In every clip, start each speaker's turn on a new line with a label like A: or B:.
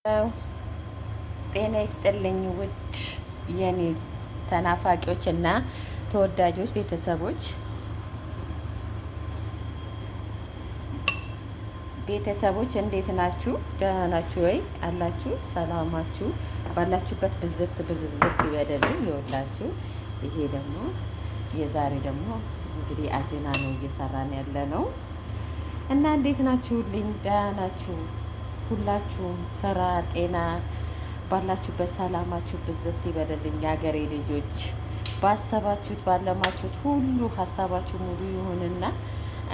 A: ጤና ይስጥልኝ ውድ የኔ ተናፋቂዎች እና ተወዳጆች ቤተሰቦች እንዴት ናችሁ? ደህና ናችሁ ወይ? አላችሁ? ሰላማችሁ ባላችሁበት ብዝት ይበደልኝ። ይወላችሁ። ይሄ ደግሞ የዛሬ ደግሞ እንግዲህ አጀና ነው እየሰራን ያለ ነው እና እንዴት ናችሁልኝ? ደህና ናችሁ? ሁላችሁም ስራ ጤና ባላችሁበት ሰላማችሁ ብዝት ይበደልኝ። የሀገሬ ልጆች ባሰባችሁት ባለማችሁት ሁሉ ሀሳባችሁ ሙሉ ይሁንና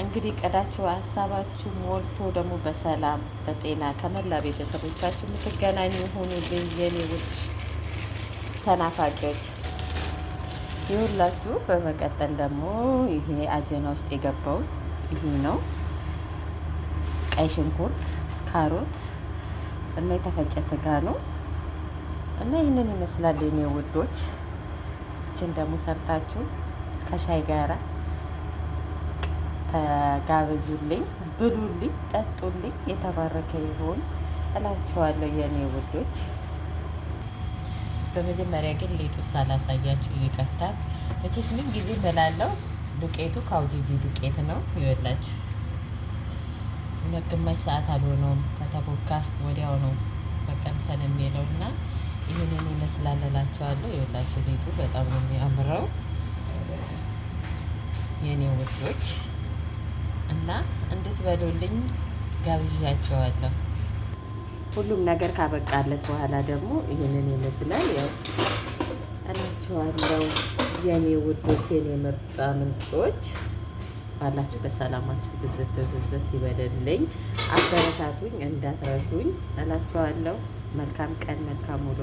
A: እንግዲህ ቀዳችሁ ሀሳባችሁ ሞልቶ ደግሞ በሰላም በጤና ከመላ ቤተሰቦቻችሁ የምትገናኙ ሁኑልኝ የኔ ውድ ተናፋቂዎች ይሁላችሁ። በመቀጠል ደግሞ ይሄ አጀና ውስጥ የገባው ይሄ ነው። ቀይ ሽንኩርት፣ ካሮት እና የተፈጨ ስጋ ነው እና ይህንን ይመስላል የኔ ውዶች። እችን ደግሞ ሰርታችሁ ከሻይ ጋራ ተጋበዙልኝ፣ ብሉልኝ፣ ጠጡልኝ። የተባረከ ይሁን እላችኋለሁ የኔ ውዶች። በመጀመሪያ ግን ሌጡ ሳላሳያችሁ ይቀርታል። መቼስ ምን ጊዜ እላለሁ ዱቄቱ ካውጂጂ ዱቄት ነው። ይወላችሁ ግማሽ ሰዓት አልሆነውም ከተቦካ ወዲያው ነው በቀምተን የሚለው እና ይህንን ይመስላል እላችኋለሁ። ይኸውላችሁ ሊጡ በጣም ነው የሚያምረው የኔ ውዶች እና እንድትበሉልኝ ጋብዣቸዋለሁ። ሁሉም ነገር ካበቃለት በኋላ ደግሞ ይህንን ይመስላል ያው እላችኋለሁ የኔ ውዶች፣ የኔ ምርጣ ምንጦች ባላችሁ በሰላማችሁ ብዝት ይበደልኝ። አበረታቱኝ እንዳትረሱኝ እላችኋለሁ። መልካም ቀን፣ መልካም ውሎ።